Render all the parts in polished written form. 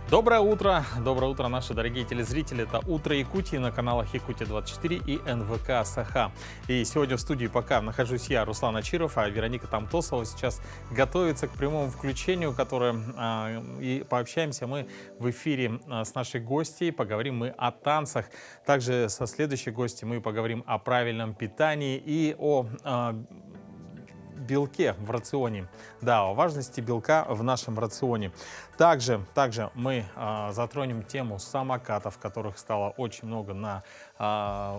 Доброе утро, наши дорогие телезрители. Это «Утро Якутии» на каналах Якутия-24 и НВК Саха. И сегодня в студии пока нахожусь я, Руслан Ачиров, а Вероника Тамтосова сейчас готовится к прямому включению, и пообщаемся мы в эфире с нашей гостьей, поговорим мы о танцах. Также со следующей гостьей мы поговорим о правильном питании и о белке в рационе. Да, о важности белка в нашем рационе. Также мы затронем тему самокатов, которых стало очень много на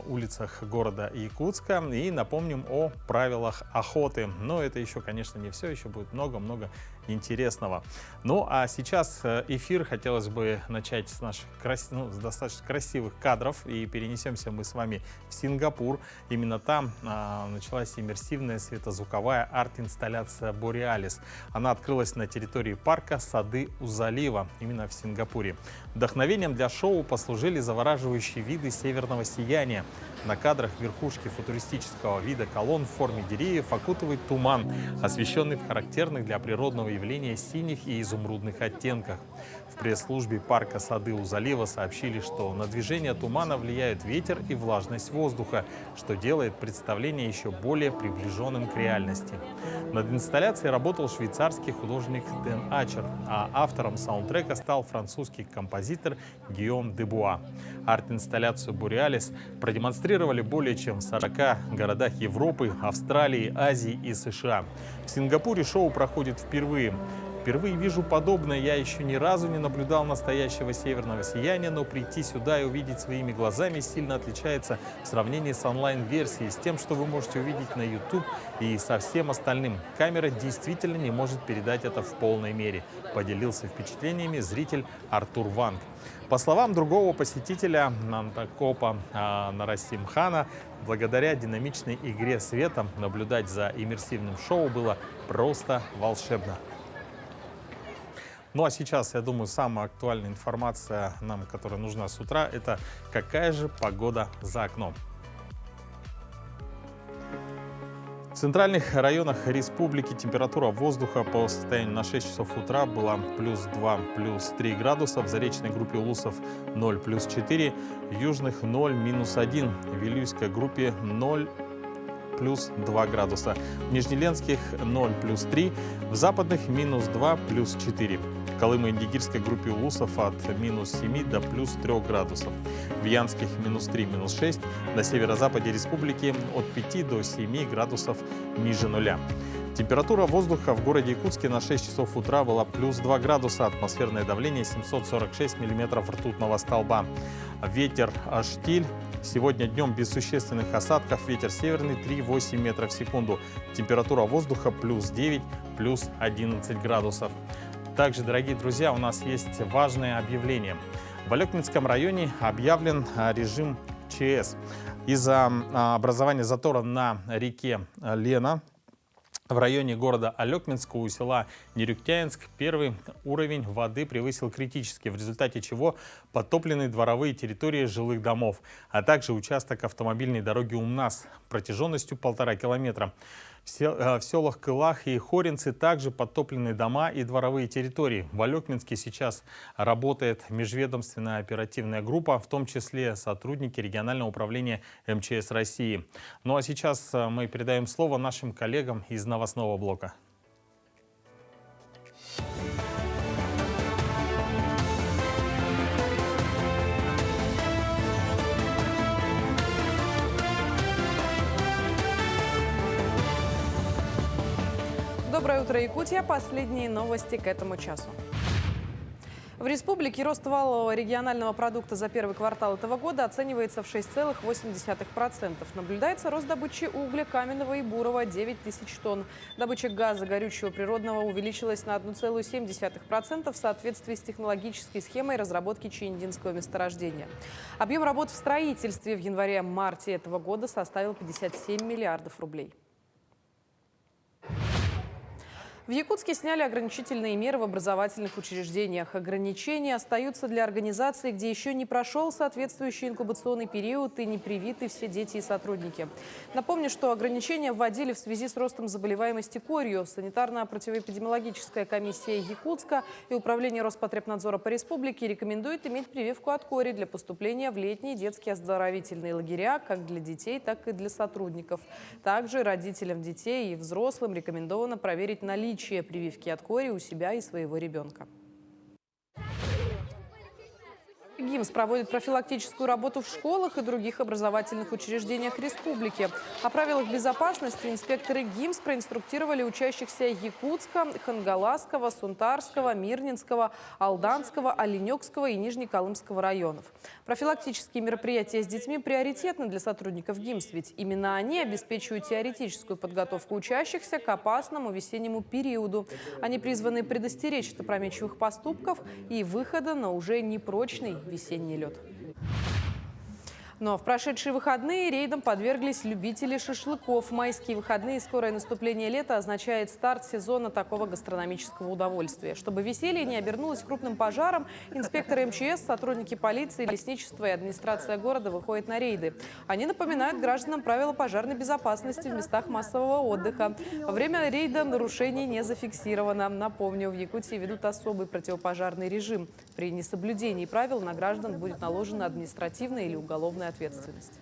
улицах города Якутска. И напомним о правилах охоты. Но это еще, конечно, не все. Еще будет много-много интересного. Ну, а сейчас эфир хотелось бы начать с наших с достаточно красивых кадров. И перенесемся мы с вами в Сингапур. Именно там началась иммерсивная светозвуковая арт-инсталляция «Бореалис». Она открылась на территории парка «Сады у залива», именно в Сингапуре. Вдохновением для шоу послужили завораживающие виды северного сияния. На кадрах верхушки футуристического вида колонн в форме деревьев окутывает туман, освещенный в характерных для природного явления синих и изумрудных оттенках. В пресс-службе парка «Сады у залива» сообщили, что на движение тумана влияют ветер и влажность воздуха, что делает представление еще более приближенным к реальности. Над инсталляцией работал швейцарский художник Дэн Ачер, а автором саундтрека стал французский композитор Гийом де Буа. Арт-инсталляцию «Бореалис» продемонстрировали более чем в 40 городах Европы, Австралии, Азии и США. В Сингапуре шоу проходит впервые. Впервые вижу подобное. Я еще ни разу не наблюдал настоящего северного сияния, но прийти сюда и увидеть своими глазами сильно отличается в сравнении с онлайн-версией, с тем, что вы можете увидеть на YouTube и со всем остальным. Камера действительно не может передать это в полной мере, поделился впечатлениями зритель Артур Ванг. По словам другого посетителя, Нантакопа Нарасимхана, благодаря динамичной игре света наблюдать за иммерсивным шоу было просто волшебно. Ну а сейчас, я думаю, самая актуальная информация нам, которая нужна с утра, это какая же погода за окном. В центральных районах республики температура воздуха по состоянию на 6 часов утра была +2, +3 градуса, в заречной группе Улусов 0, +4, в южных 0, -1, в Вилюйской группе 0, +2 градуса, в Нижнеленских 0, +3, в западных -2, +4. В Колымо-Индигирской группе Улусов от -7 до +3 градусов, в Янских -3, -6, на северо-западе республики от 5 до 7 градусов ниже нуля. Температура воздуха в городе Якутске на 6 часов утра была +2 градуса, атмосферное давление 746 миллиметров ртутного столба. Ветер штиль. Сегодня днем без существенных осадков, ветер северный 3,8 метров в секунду. Температура воздуха +9, +11 градусов. Также, дорогие друзья, у нас есть важное объявление. В Алекминском районе объявлен режим ЧС. Из-за образования затора на реке Лена в районе города Алекминска у села Нерюктянск первый уровень воды превысил критический, в результате чего подтоплены дворовые территории жилых домов, а также участок автомобильной дороги УМНАС протяженностью 1,5 километра. В селах Кылах и Хоринцы также подтоплены дома и дворовые территории. В Алекминске сейчас работает межведомственная оперативная группа, в том числе сотрудники регионального управления МЧС России. Ну а сейчас мы передаем слово нашим коллегам из новостного блока. Доброе утро, Якутия. Последние новости к этому часу. В республике рост валового регионального продукта за первый квартал этого года оценивается в 6,8%. Наблюдается рост добычи угля, каменного и бурого – 9 тысяч тонн. Добыча газа горючего природного увеличилась на 1,7% в соответствии с технологической схемой разработки Чииндинского месторождения. Объем работ в строительстве в январе-марте этого года составил 57 миллиардов рублей. В Якутске сняли ограничительные меры в образовательных учреждениях. Ограничения остаются для организаций, где еще не прошел соответствующий инкубационный период и не привиты все дети и сотрудники. Напомню, что ограничения вводили в связи с ростом заболеваемости корью. Санитарно-противоэпидемиологическая комиссия Якутска и Управление Роспотребнадзора по республике рекомендуют иметь прививку от кори для поступления в летние детские оздоровительные лагеря как для детей, так и для сотрудников. Также родителям детей и взрослым рекомендовано проверить наличие прививки от кори у себя и своего ребенка. ГИМС проводит профилактическую работу в школах и других образовательных учреждениях республики. О правилах безопасности инспекторы ГИМС проинструктировали учащихся Якутска, Хангаласского, Сунтарского, Мирнинского, Алданского, Оленёкского и Нижнеколымского районов. Профилактические мероприятия с детьми приоритетны для сотрудников ГИМС, ведь именно они обеспечивают теоретическую подготовку учащихся к опасному весеннему периоду. Они призваны предостеречь от опрометчивых поступков и выхода на уже непрочный весенний лед. Но в прошедшие выходные рейдам подверглись любители шашлыков. Майские выходные и скорое наступление лета означает старт сезона такого гастрономического удовольствия. Чтобы веселье не обернулось крупным пожаром, инспекторы МЧС, сотрудники полиции, лесничества и администрация города выходят на рейды. Они напоминают гражданам правила пожарной безопасности в местах массового отдыха. Во время рейда нарушений не зафиксировано. Напомню, в Якутии ведут особый противопожарный режим. При несоблюдении правил на граждан будет наложена административная или уголовная ответственность.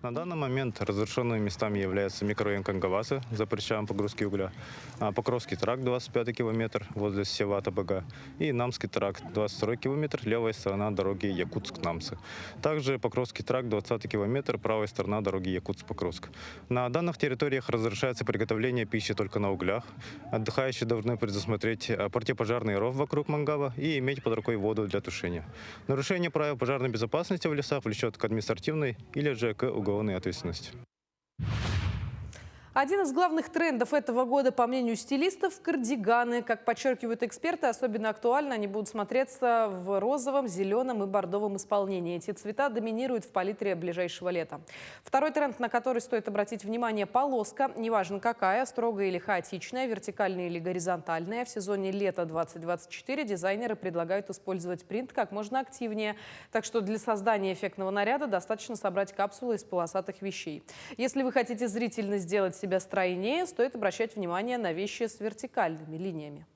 На данный момент разрешенными местами являются микрорайон Кангаласы, запрещаем погрузки угля, Покровский тракт 25 километр возле села Табага и Намский тракт 22 километр, левая сторона дороги Якутск-Намсы. Также Покровский тракт 20 километр, правая сторона дороги Якутск-Покровск. На данных территориях разрешается приготовление пищи только на углях. Отдыхающие должны предусмотреть противопожарный ров вокруг мангала и иметь под рукой воду для тушения. Нарушение правил пожарной безопасности в лесах влечет к административной или же к уголовной ответственности. Один из главных трендов этого года, по мнению стилистов, – кардиганы. Как подчеркивают эксперты, особенно актуально они будут смотреться в розовом, зеленом и бордовом исполнении. Эти цвета доминируют в палитре ближайшего лета. Второй тренд, на который стоит обратить внимание – полоска. Неважно какая, строгая или хаотичная, вертикальная или горизонтальная. В сезоне лета 2024 дизайнеры предлагают использовать принт как можно активнее. Так что для создания эффектного наряда достаточно собрать капсулы из полосатых вещей. Если вы хотите зрительно сделать себя стройнее, стоит обращать внимание на вещи с вертикальными линиями.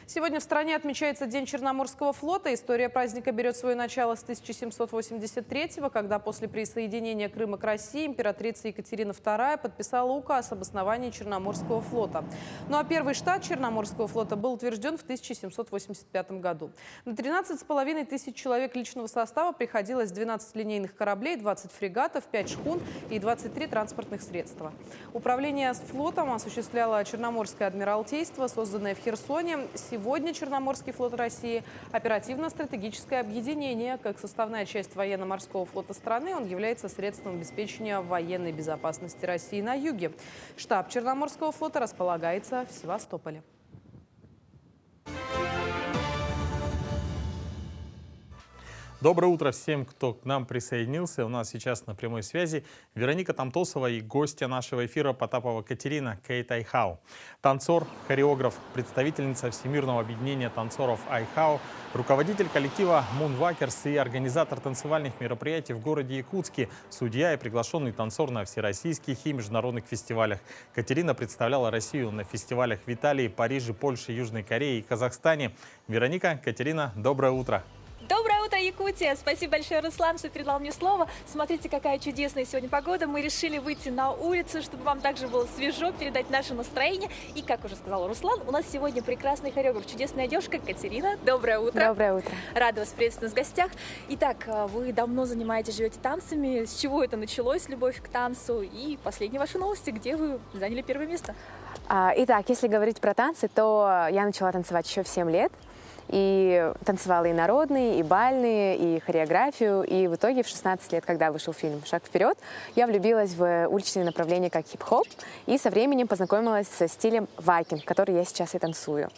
Сегодня в стране отмечается День Черноморского флота. История праздника берет свое начало с 1783-го, когда после присоединения Крыма к России императрица Екатерина II подписала указ об основании Черноморского флота. Ну а первый штат Черноморского флота был утвержден в 1785 году. На 13,5 тысяч человек личного состава приходилось 12 линейных кораблей, 20 фрегатов, 5 шхун и 23 транспортных средства. Управление флотом осуществляло Черноморское адмиралтейство, созданное в Херсоне. Сегодня Черноморский флот России – оперативно-стратегическое объединение. Как составная часть военно-морского флота страны, он является средством обеспечения военной безопасности России на юге. Штаб Черноморского флота располагается в Севастополе. Доброе утро всем, кто к нам присоединился. У нас сейчас на прямой связи Вероника Тамтосова и гостья нашего эфира Потапова Катерина Кейт Айхау. Танцор, хореограф, представительница Всемирного объединения танцоров Айхау, руководитель коллектива Moonwalkers и организатор танцевальных мероприятий в городе Якутске, судья и приглашенный танцор на всероссийских и международных фестивалях. Катерина представляла Россию на фестивалях в Италии, Париже, Польше, Южной Корее и Казахстане. Вероника, Катерина, доброе утро. Доброе утро, Якутия! Спасибо большое, Руслан, что передал мне слово. Смотрите, какая чудесная сегодня погода. Мы решили выйти на улицу, чтобы вам также было свежо, передать наше настроение. И, как уже сказал Руслан, у нас сегодня прекрасный хореограф, чудесная девушка Катерина. Доброе утро! Доброе утро! Рада вас приветствовать в гостях. Итак, вы давно занимаетесь, живете танцами. С чего это началось, любовь к танцу? И последние ваши новости, где вы заняли первое место? Итак, если говорить про танцы, то я начала танцевать еще в 7 лет. и танцевала и народные, и бальные, и хореографию. И в итоге в 16 лет, когда вышел фильм «Шаг вперед», я влюбилась в уличные направления, как хип-хоп, и со временем познакомилась со стилем вайкинг, который я сейчас и танцую.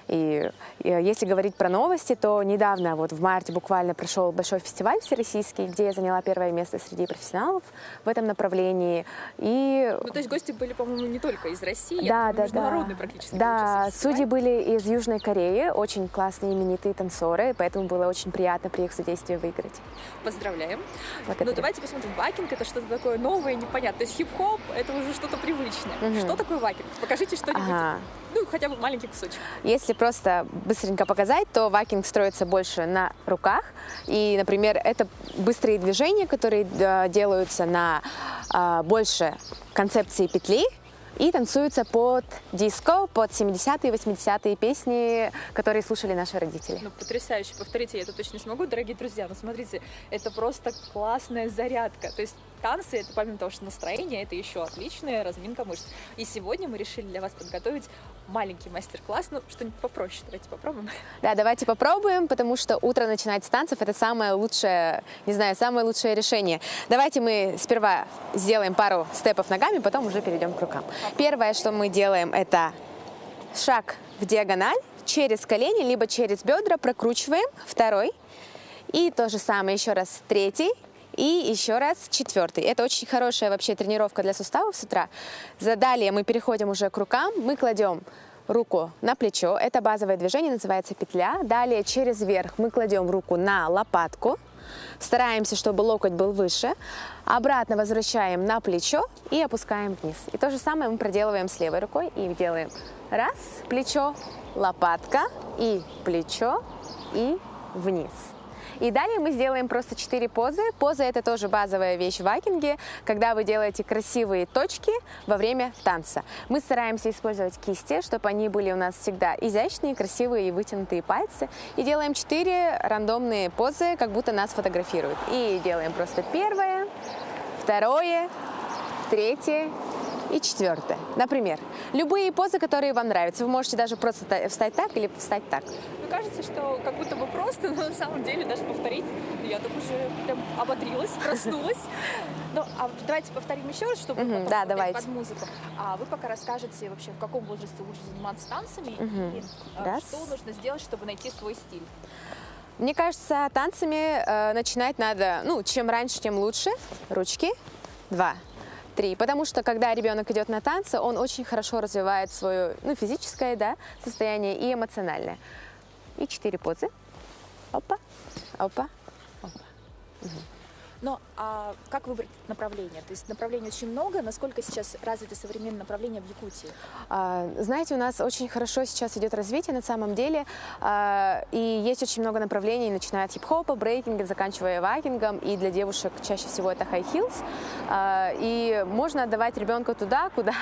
И если говорить про новости, то недавно, вот в марте буквально прошел большой фестиваль всероссийский, где я заняла первое место среди профессионалов в этом направлении. И... Ну, то есть гости были, по-моему, не только из России, Да, а да, международный да. практически. Да, получился фестиваль. судьи были из Южной Кореи, очень классные именитые танцоры, поэтому было очень приятно при их содействии выиграть. Поздравляем. Благодарю. Ну, давайте посмотрим. Вайкинг — это что-то такое новое, непонятное. То есть хип-хоп — это уже что-то привычное. Что такое вайкинг? Покажите что-нибудь. Ага. Ну, хотя бы маленький кусочек. Если просто быстренько показать, то вайкинг строится больше на руках. И, например, это быстрые движения, которые делаются на больше концепции петли и танцуются под диско, под 70-е, 80-е песни, которые слушали наши родители. Ну, потрясающе. Повторите, я это точно не смогу, дорогие друзья. Но смотрите, это просто классная зарядка. То есть танцы — это помимо того, что настроение, это еще отличная разминка мышц. И сегодня мы решили для вас подготовить маленький мастер-класс. Ну, что-нибудь попроще. Давайте попробуем. Да, давайте попробуем, потому что утро начинать с танцев — это самое лучшее, не знаю, самое лучшее решение. Давайте мы сперва сделаем пару степов ногами, потом уже перейдем к рукам. Первое, что мы делаем, это шаг в диагональ через колени, либо через бедра, прокручиваем. Второй. И то же самое еще раз третий. И еще раз четвертый. Это очень хорошая вообще тренировка для суставов с утра. Далее мы переходим уже к рукам. Мы кладем руку на плечо. Это базовое движение, называется петля. Далее через верх мы кладем руку на лопатку. Стараемся, чтобы локоть был выше. Обратно возвращаем на плечо и опускаем вниз. И то же самое мы проделываем с левой рукой. И делаем раз, плечо, лопатка, и плечо, и вниз. И далее мы сделаем просто 4 позы. Поза — это тоже базовая вещь в вайкинге, когда вы делаете красивые точки во время танца. Мы стараемся использовать кисти, чтобы они были у нас всегда изящные, красивые и вытянутые пальцы. И делаем 4 рандомные позы, как будто нас фотографируют. И делаем просто первое, второе, третье и четвертое. Например, любые позы, которые вам нравятся. Вы можете даже просто встать так или встать так. Мне кажется, что как будто бы просто, но на самом деле даже повторить, я так уже прям ободрилась, проснулась. Ну, а давайте повторим еще раз, чтобы потом да, повторить давайте. под музыку. А вы пока расскажете вообще, в каком возрасте лучше заниматься танцами и Раз. что нужно сделать, чтобы найти свой стиль. Мне кажется, танцами начинать надо, ну, чем раньше, тем лучше. Ручки. 2, 3. Потому что, когда ребенок идет на танцы, он очень хорошо развивает свое, ну, физическое, да, состояние и эмоциональное. И 4 позы. Опа, опа, опа. Но а как выбрать направление? То есть направлений очень много. Насколько сейчас развиты современные направления в Якутии? Знаете, у нас очень хорошо сейчас идет развитие на самом деле, и есть очень много направлений, начиная от хип-хопа, брейкинга, заканчивая вайкингом, и для девушек чаще всего это high heels, и можно отдавать ребенка туда, куда,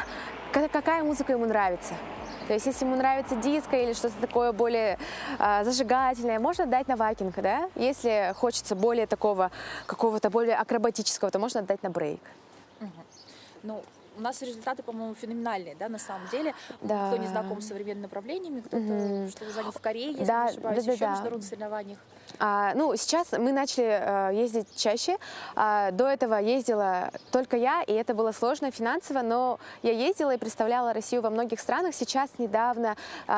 какая музыка ему нравится. То есть, если ему нравится диско или что-то такое более зажигательное, можно отдать на вайкинг, да? Если хочется более такого, какого-то более акробатического, то можно отдать на брейк. Ну, у нас результаты, по-моему, феноменальные, да, на самом деле. Да. Кто не знаком с современными направлениями, кто-то что занят в Корее, если Да, не ошибаюсь, да, еще да. в международных соревнованиях. Ну, сейчас мы начали ездить чаще. До этого ездила только я, и это было сложно финансово, но я ездила и представляла Россию во многих странах. Сейчас недавно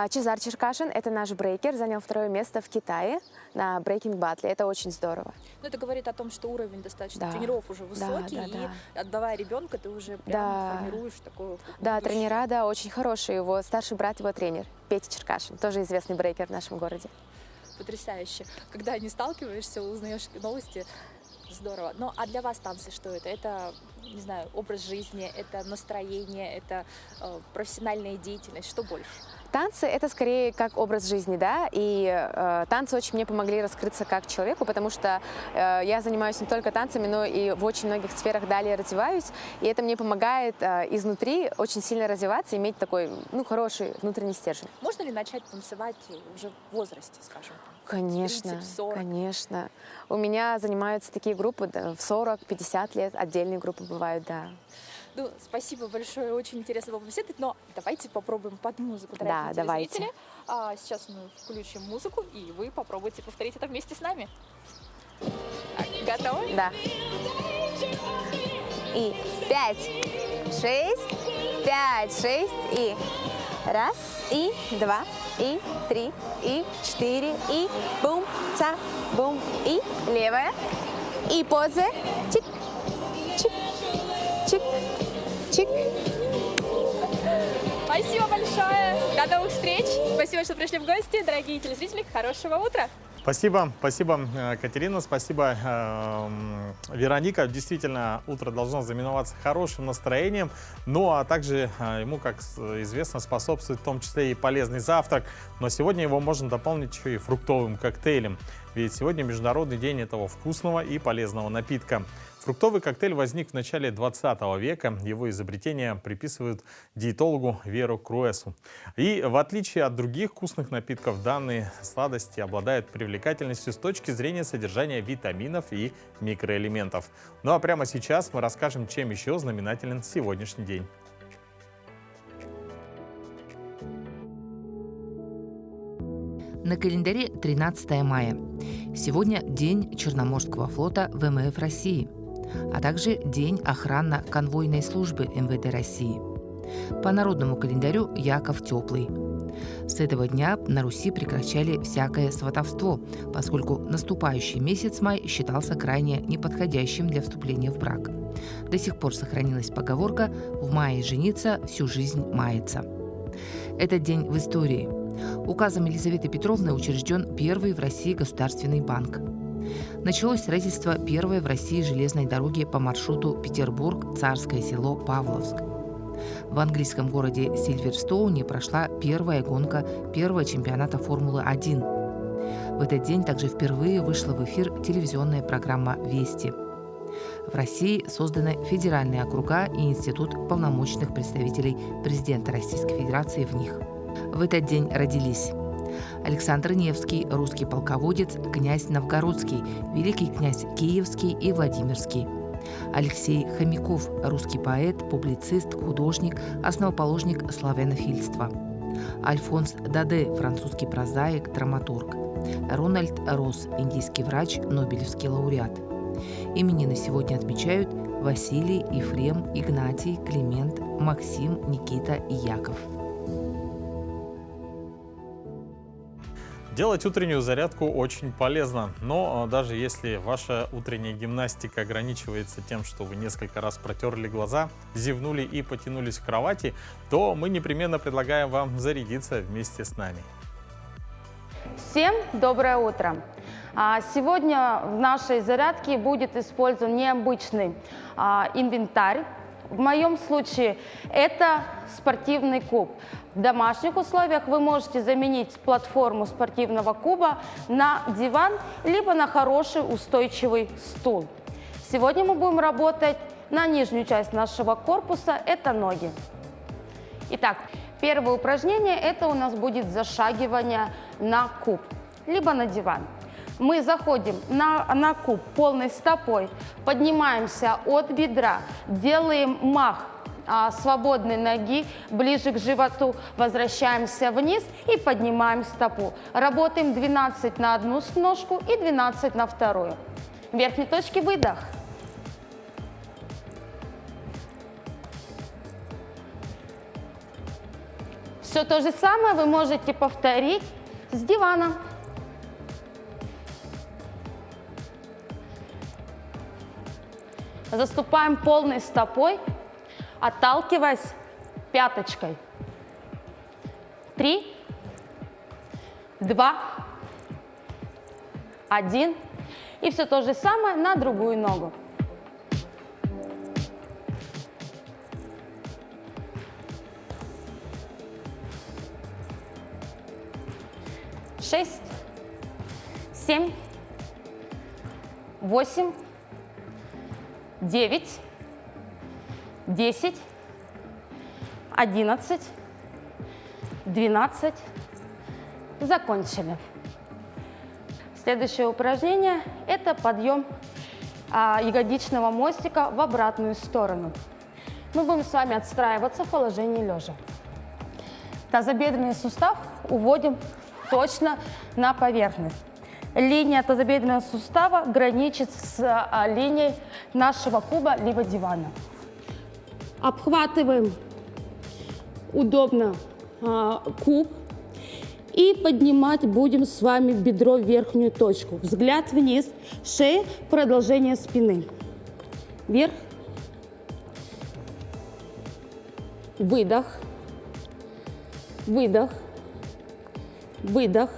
Чезар Черкашин, это наш брейкер, занял 2-е место в Китае на брейкинг-баттле. Это очень здорово. Ну, это говорит о том, что уровень достаточно Да. тренеров уже высокий, Да, и отдавая ребенка, ты уже прям Да. формируешь такое. Да, будущее. тренера, да, очень хорошие. Его старший брат, его тренер, Петя Черкашин, тоже известный брейкер в нашем городе. Потрясающе. Когда не сталкиваешься, узнаешь новости, здорово. Ну, а для вас танцы что это? Это, не знаю, образ жизни, это настроение, это профессиональная деятельность, что больше? Танцы — это скорее как образ жизни, да, и танцы очень мне помогли раскрыться как человеку, потому что я занимаюсь не только танцами, но и в очень многих сферах далее развиваюсь, и это мне помогает изнутри очень сильно развиваться, иметь такой, ну, хороший внутренний стержень. Можно ли начать танцевать уже в возрасте, скажем? Конечно, 30-40? конечно. У меня занимаются такие группы в 40-50 лет, отдельные группы бывают, да. Ну, спасибо большое, очень интересно было побеседовать, но давайте попробуем под музыку, Да, дорогие давайте. телезрители. А сейчас мы включим музыку, и вы попробуйте повторить это вместе с нами. Так, готовы? Да. И 5, 6, 5, 6, и раз, и 2, и 3, и 4, и бум, ца, бум, и левая, и поза, чик, чик, чик, чик. Спасибо большое. До новых встреч. Спасибо, что пришли в гости. Дорогие телезрители, хорошего утра. Спасибо, спасибо, Катерина, спасибо, Вероника. Действительно, утро должно знаменоваться хорошим настроением, ну а также ему, как известно, способствует в том числе и полезный завтрак. Но сегодня его можно дополнить еще и фруктовым коктейлем, ведь сегодня Международный день этого вкусного и полезного напитка. Фруктовый коктейль возник в начале 20 века. Его изобретение приписывают диетологу Веру Круэсу. И в отличие от других вкусных напитков, данные сладости обладают привлекательностью с точки зрения содержания витаминов и микроэлементов. Ну а прямо сейчас мы расскажем, чем еще знаменателен сегодняшний день. На календаре 13 мая. Сегодня День Черноморского флота ВМФ России, а также День охранно-конвойной службы МВД России. По народному календарю Яков Теплый. С этого дня на Руси прекращали всякое сватовство, поскольку наступающий месяц май считался крайне неподходящим для вступления в брак. До сих пор сохранилась поговорка «в мае жениться, всю жизнь мается». Этот день в истории. Указом Елизаветы Петровны учрежден первый в России государственный банк. Началось строительство первой в России железной дороги по маршруту Петербург-Царское село Павловск. В английском городе Сильверстоуне прошла первая гонка первого чемпионата Формулы-1. В этот день также впервые вышла в эфир телевизионная программа «Вести». В России созданы федеральные округа и институт полномочных представителей президента Российской Федерации в них. В этот день родились Александр Невский, русский полководец, князь Новгородский, великий князь Киевский и Владимирский. Алексей Хомяков, русский поэт, публицист, художник, основоположник славянофильства. Альфонс Даде, французский прозаик, драматург. Рональд Росс, индийский врач, нобелевский лауреат. Именины сегодня отмечают Василий, Ефрем, Игнатий, Климент, Максим, Никита и Яков. Делать утреннюю зарядку очень полезно, но даже если ваша утренняя гимнастика ограничивается тем, что вы несколько раз протерли глаза, зевнули и потянулись к кровати, то мы непременно предлагаем вам зарядиться вместе с нами. Всем доброе утро! Сегодня в нашей зарядке будет использован необычный инвентарь. В моем случае это спортивный куб. В домашних условиях вы можете заменить платформу спортивного куба на диван, либо на хороший устойчивый стул. Сегодня мы будем работать на нижнюю часть нашего корпуса, это ноги. Итак, первое упражнение это у нас будет зашагивание на куб, либо на диван. Мы заходим на куб полной стопой, поднимаемся от бедра, делаем мах свободной ноги ближе к животу, возвращаемся вниз и поднимаем стопу. Работаем 12 на одну ножку и 12 на вторую. В верхней точке выдох. Все то же самое вы можете повторить с дивана. Заступаем полной стопой, отталкиваясь пяточкой. 3, 2, 1. И все то же самое на другую ногу. Шесть, 7, 8, 9, 10, 11, 12. Закончили. Следующее упражнение – это подъем ягодичного мостика в обратную сторону. Мы будем с вами отстраиваться в положении лежа. Тазобедренный сустав уводим точно на поверхность. Линия тазобедренного сустава граничит с линией нашего куба либо дивана. Обхватываем удобно куб и поднимать будем с вами бедро в верхнюю точку. Взгляд вниз, шея, продолжение спины. Вверх, выдох, выдох, выдох.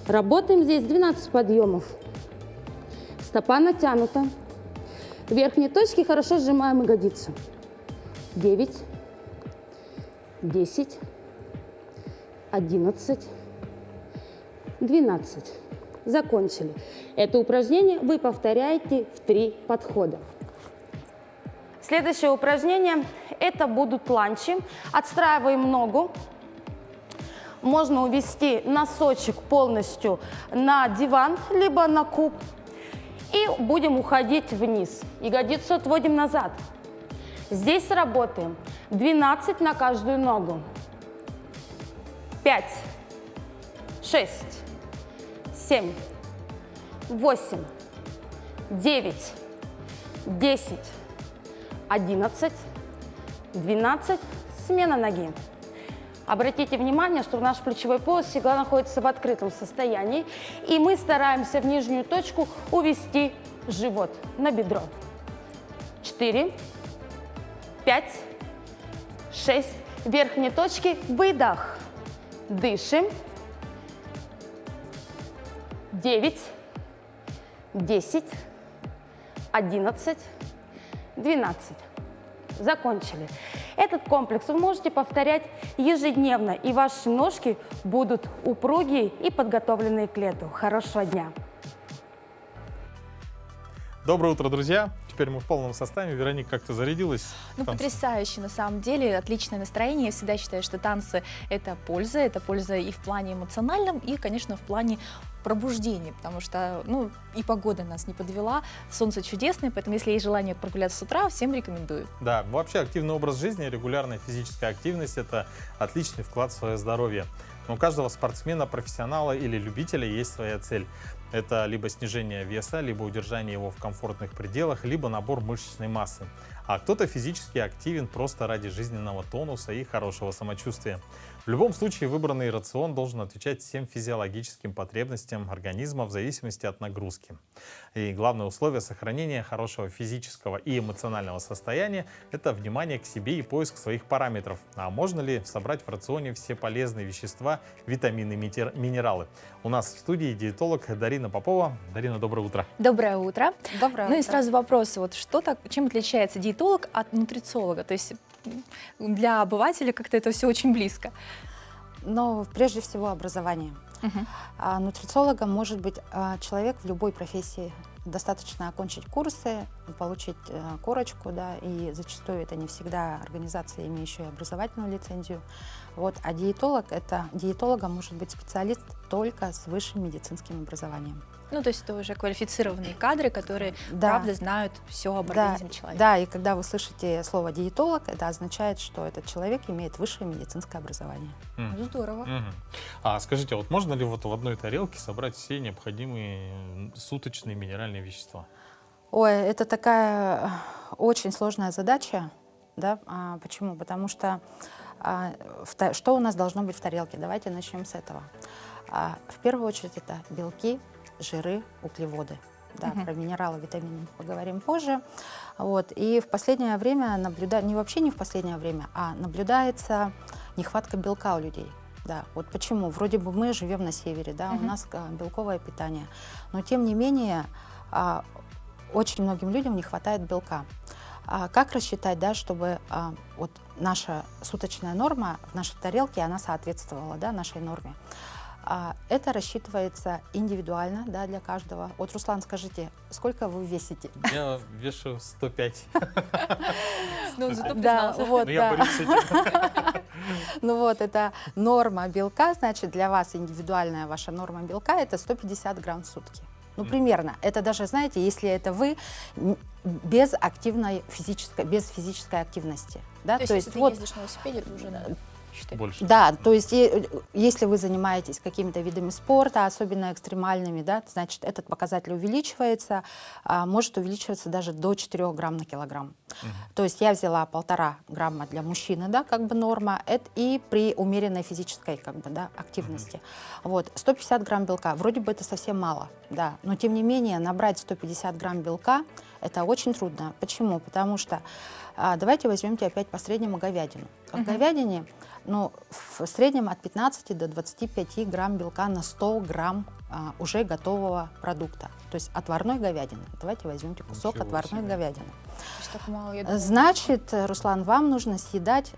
Работаем здесь 12 подъемов. Стопа натянута. В верхней точке хорошо сжимаем ягодицу. 9, 10, 11, 12. Закончили. Это упражнение вы повторяете в 3 подхода. Следующее упражнение – это будут ланчи. Отстраиваем ногу. Можно увести носочек полностью на диван, либо на куб. И будем уходить вниз. Ягодицу отводим назад. Здесь работаем 12 на каждую ногу. 5, 6, 7, 8, 9, 10, 11, 12. Смена ноги. Обратите внимание, что наш плечевой пояс всегда находится в открытом состоянии, и мы стараемся в нижнюю точку увести живот на бедро. 4, 5, 6. В верхней точке выдох. Дышим. 9, 10, 11, 12. Закончили. Этот комплекс вы можете повторять ежедневно, и ваши ножки будут упругие и подготовленные к лету. Хорошего дня! Доброе утро, друзья! Теперь мы в полном составе. Вероника, как ты зарядилась? Ну, потрясающе, на самом деле, отличное настроение. Я всегда считаю, что танцы – это польза и в плане эмоциональном, и, конечно, в плане пробуждения, потому что, ну, и погода нас не подвела, солнце чудесное, поэтому, если есть желание прогуляться с утра, всем рекомендую. Да, вообще активный образ жизни, регулярная физическая активность – это отличный вклад в свое здоровье. Но у каждого спортсмена, профессионала или любителя есть своя цель. Это либо снижение веса, либо удержание его в комфортных пределах, либо набор мышечной массы. А кто-то физически активен просто ради жизненного тонуса и хорошего самочувствия. В любом случае выбранный рацион должен отвечать всем физиологическим потребностям организма в зависимости от нагрузки. И главное условие сохранения хорошего физического и эмоционального состояния – это внимание к себе и поиск своих параметров. А можно ли собрать в рационе все полезные вещества, витамины, минералы? У нас в студии диетолог Дарина Попова. Дарина, доброе утро. Доброе утро. Доброе Ну и утро. сразу вопрос, вот чем отличается диетолог от нутрициолога? То есть для обывателя как-то это все очень близко. Но прежде всего образование. Нутрициологом может быть человек в любой профессии. Достаточно окончить курсы, получить корочку, да, и зачастую это не всегда организация, имеющая образовательную лицензию. Вот, а диетологом может быть специалист только с высшим медицинским образованием. Ну, то есть это уже квалифицированные кадры, которые, правда, знают все об организме человека. Да, и когда вы слышите слово диетолог, это означает, что этот человек имеет высшее медицинское образование. Здорово. А скажите, вот можно ли вот в одной тарелке собрать все необходимые суточные минеральные вещества? Ой, это такая очень сложная задача, да? Почему? Потому что что у нас должно быть в тарелке? Давайте начнем с этого. В первую очередь это белки, жиры, углеводы. Да, про минералы, витамины мы поговорим позже. Вот. И в последнее время наблюдается нехватка белка у людей. Да, вот почему? Вроде бы мы живем на севере, да, у нас белковое питание, но тем не менее очень многим людям не хватает белка. Как рассчитать, да, чтобы вот наша суточная норма в нашей тарелке, она соответствовала, да, нашей норме? Это рассчитывается индивидуально, да, для каждого. Вот, Руслан, скажите, сколько вы весите? Я вешу 105. Да, вот, Но я борюсь с этим. Ну вот, это норма белка, значит, для вас индивидуальная ваша норма белка – это 150 грамм в сутки. Ну, примерно. Это даже, знаете, если это вы без физической активности. Да? То есть если ты ездишь на велосипеде, то уже считать? Больше. Да, то есть если вы занимаетесь какими-то видами спорта, особенно экстремальными, да, значит, этот показатель увеличивается, может увеличиваться даже до 4 грамм на килограмм. То есть я взяла 1,5 грамма для мужчины, да, как бы норма, это и при умеренной физической, как бы, да, активности. Вот, 150 грамм белка, вроде бы это совсем мало, да, но тем не менее набрать 150 грамм белка это очень трудно. Почему? Потому что, давайте возьмемте опять по среднему говядину. В говядине, ну, в среднем от 15 до 25 грамм белка на 100 грамм уже готового продукта. То есть отварной говядины. Давайте возьмемте кусок Ничего отварной себе. говядины. То есть так мало, я думала. Значит, Руслан, вам нужно съедать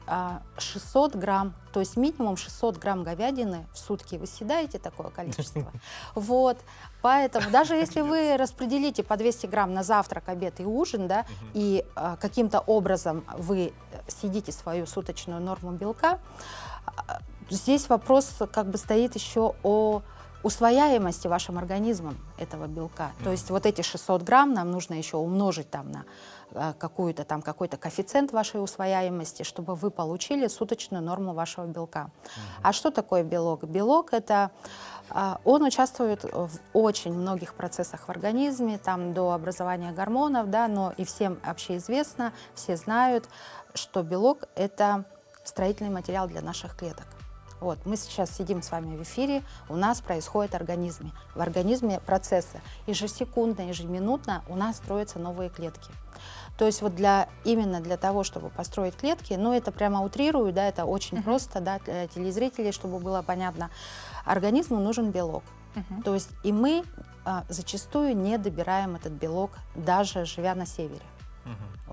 600 грамм, то есть минимум 600 грамм говядины в сутки. Вы съедаете такое количество? Вот. Поэтому даже если вы распределите по 200 грамм на завтрак, обед и ужин, да, и каким-то образом вы съедите свою суточную норму белка, здесь вопрос как бы стоит еще о усвояемости вашим организмом этого белка. То есть вот эти 600 грамм нам нужно еще умножить там на какой-то коэффициент вашей усвояемости, чтобы вы получили суточную норму вашего белка. А что такое белок? Белок это он участвует в очень многих процессах в организме, там до образования гормонов, да, но и всем общеизвестно, все знают, что белок это строительный материал для наших клеток. Вот, мы сейчас сидим с вами в эфире, у нас происходит в организме процессы. Ежесекундно, ежеминутно у нас строятся новые клетки. То есть вот именно для того, чтобы построить клетки, ну это прямо утрирую, да, это очень просто, да, для телезрителей, чтобы было понятно, организму нужен белок. То есть и мы зачастую не добираем этот белок, даже живя на севере.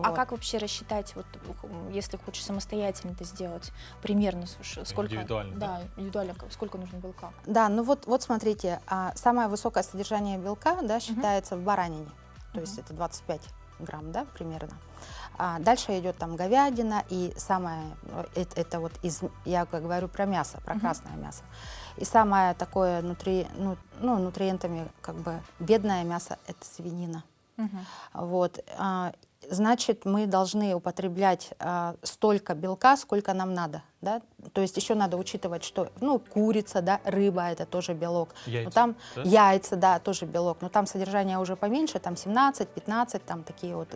А как вообще рассчитать, вот, если хочешь самостоятельно это сделать, примерно сколько? Индивидуально, Да, индивидуально, сколько нужно белка? Да, ну вот смотрите, самое высокое содержание белка, да, считается в баранине, то есть это 25 грамм, да, примерно. Дальше идет там говядина, и самое, это вот я говорю про мясо, про красное мясо. И самое такое нутриентами как бы бедное мясо – это свинина. Вот. Значит, мы должны употреблять столько белка, сколько нам надо. Да? То есть еще надо учитывать, что курица, да, рыба – это тоже белок. Яйца, но там, да? яйца, да, тоже белок. Но там содержание уже поменьше, там 17-15, там такие вот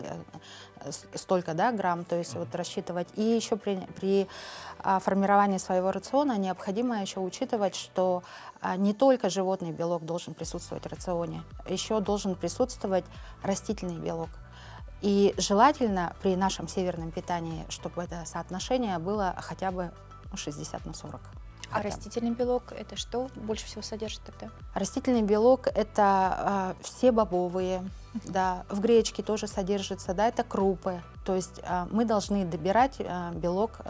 столько, да, грамм. То есть вот рассчитывать. И еще при формировании своего рациона необходимо еще учитывать, что не только животный белок должен присутствовать в рационе, еще должен присутствовать растительный белок. И желательно при нашем северном питании, чтобы это соотношение было хотя бы 60/40. А растительный белок это что больше всего содержит тогда? Растительный белок это все бобовые, да, в гречке тоже содержится, да, это крупы. То есть мы должны добирать белок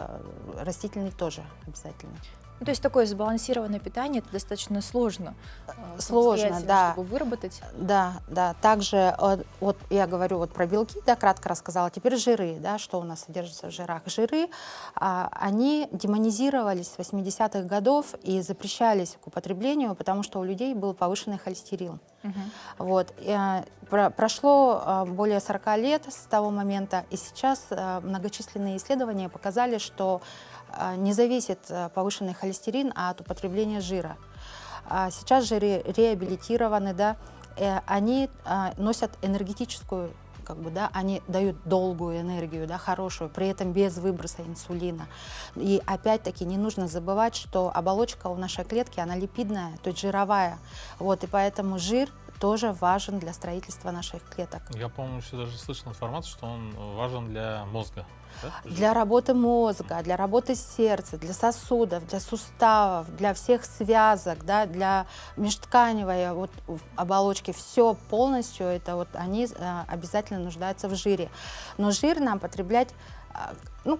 растительный тоже обязательно. Ну, то есть такое сбалансированное питание это достаточно сложно. Сложно, да. Чтобы выработать. Да, да. Также вот я говорю вот про белки, да, кратко рассказала. Теперь жиры, да, что у нас содержится в жирах. Жиры, они демонизировались с 80-х годов и запрещались к употреблению, потому что у людей был повышенный холестерин. Вот. Прошло более 40 лет с того момента, и сейчас многочисленные исследования показали, что не зависит повышенный холестерин от употребления жира. Сейчас жиры реабилитированы, да, они носят энергетическую, как бы, да, они дают долгую энергию, да, хорошую, при этом без выброса инсулина. И опять-таки не нужно забывать, что оболочка у нашей клетки, она липидная, то есть жировая. Вот, и поэтому жир тоже важен для строительства наших клеток. Я, по-моему, еще даже слышал информацию, что он важен для мозга. Да? Для работы мозга, для работы сердца, для сосудов, для суставов, для всех связок, да, для межтканевой вот, оболочки, все полностью, это вот они обязательно нуждаются в жире. Но жир нам потреблять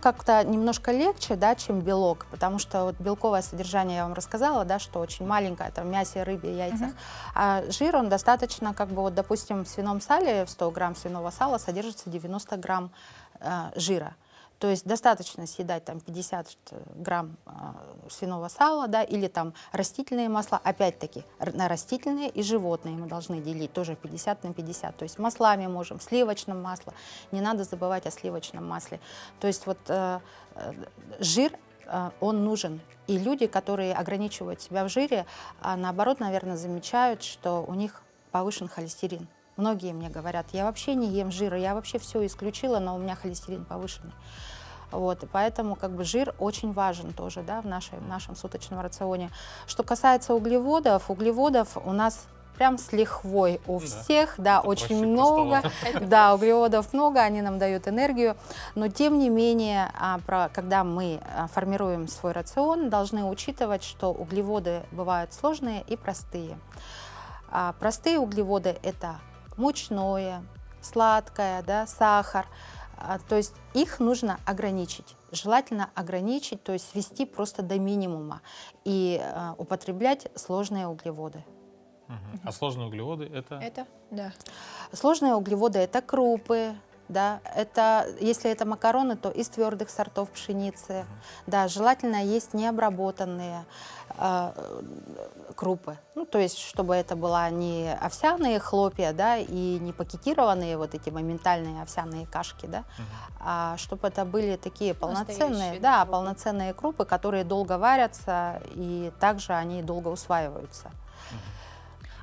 как-то немножко легче, да, чем белок, потому что вот белковое содержание, я вам рассказала, да, что очень маленькое, там, в мясе, рыбе, яйцах, а жир, он достаточно, как бы, вот, допустим, в свином сале, в 100 грамм свиного сала содержится 90 грамм жира. То есть достаточно съедать там 50 грамм свиного сала, да, или там растительные масла, опять-таки на растительные и животные мы должны делить, тоже 50/50. То есть маслами можем, сливочное масло, не надо забывать о сливочном масле. То есть вот жир он нужен. И люди, которые ограничивают себя в жире, наоборот, наверное, замечают, что у них повышен холестерин. Многие мне говорят, я вообще не ем жира, я вообще все исключила, но у меня холестерин повышенный. Вот, и поэтому как бы жир очень важен тоже, да, в нашем суточном рационе. Что касается углеводов у нас прям с лихвой у всех, да, очень много, да, углеводов много, они нам дают энергию, но тем не менее, когда мы формируем свой рацион, должны учитывать, что углеводы бывают сложные и простые. Простые углеводы – это мучное, сладкое, да, сахар, то есть их нужно ограничить. Желательно ограничить, то есть свести просто до минимума и употреблять сложные углеводы. А сложные углеводы это? Это, да. Сложные углеводы – это крупы, да, если это макароны, то из твердых сортов пшеницы. Да, желательно есть необработанные крупы. Ну, то есть, чтобы это была не овсяные хлопья, да, и не пакетированные вот эти моментальные овсяные кашки, да, а чтобы это были такие полноценные, да, полноценные крупы, которые долго варятся, и также они долго усваиваются.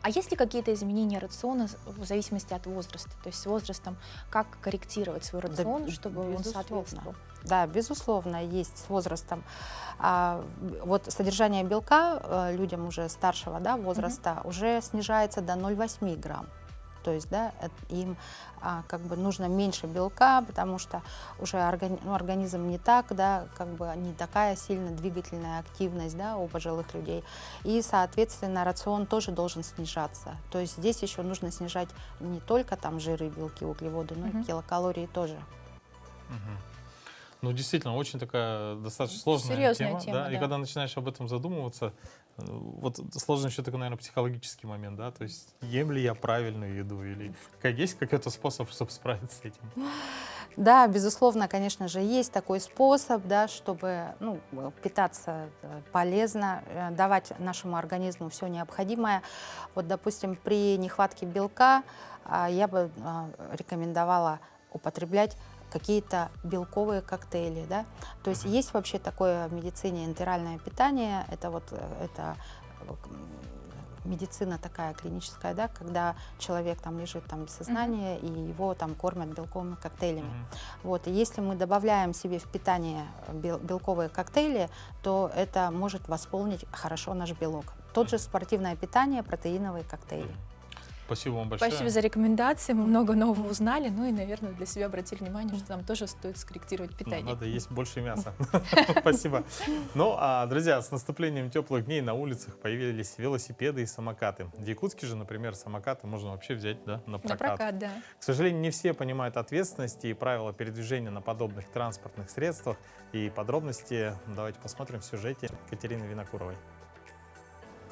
А есть ли какие-то изменения рациона в зависимости от возраста? То есть с возрастом как корректировать свой рацион, Да, чтобы он соответствовал? Да, безусловно, есть с возрастом. Вот содержание белка людям уже старшего, да, возраста уже снижается до 0,8 грамм. То есть, да, им как бы нужно меньше белка, потому что уже организм не так, да, как бы не такая сильно двигательная активность, да, у пожилых людей. И, соответственно, рацион тоже должен снижаться. То есть здесь еще нужно снижать не только там жиры, белки, углеводы, но и килокалории тоже. Ну, действительно, очень такая достаточно сложная Серьезная тема, тема, да. И да. когда начинаешь об этом задумываться, вот сложно еще такой, наверное, психологический момент, да, то есть ем ли я правильную еду или есть какой-то способ, чтобы справиться с этим? Да, безусловно, конечно же, есть такой способ, да, чтобы питаться полезно, давать нашему организму все необходимое. Вот, допустим, при нехватке белка я бы рекомендовала употреблять какие-то белковые коктейли, да. То есть есть вообще такое в медицине энтеральное питание, это медицина такая клиническая, да, когда человек там лежит там без сознания и его там кормят белковыми коктейлями. Вот, и если мы добавляем себе в питание белковые коктейли, то это может восполнить хорошо наш белок. Тот же спортивное питание, протеиновые коктейли. Спасибо вам большое. Спасибо за рекомендации, мы много нового узнали, ну и, наверное, для себя обратили внимание, что нам тоже стоит скорректировать питание. Надо есть больше мяса. Спасибо. Ну, друзья, с наступлением теплых дней на улицах появились велосипеды и самокаты. В Якутске же, например, самокаты можно вообще взять, да, на прокат. На прокат, да. К сожалению, не все понимают ответственности и правила передвижения на подобных транспортных средствах. И подробности давайте посмотрим в сюжете Катерины Винокуровой.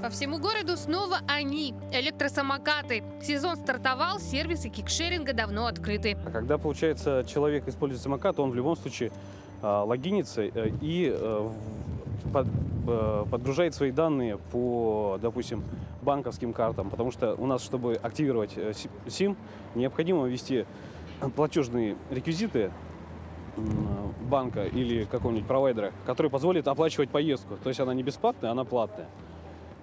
По всему городу снова они – электросамокаты. Сезон стартовал, сервисы кикшеринга давно открыты. А когда, получается, человек использует самокат, он в любом случае логинится и подгружает свои данные по, допустим, банковским картам. Потому что у нас, чтобы активировать СИМ, необходимо ввести платежные реквизиты банка или какого-нибудь провайдера, который позволит оплачивать поездку. То есть она не бесплатная, она платная.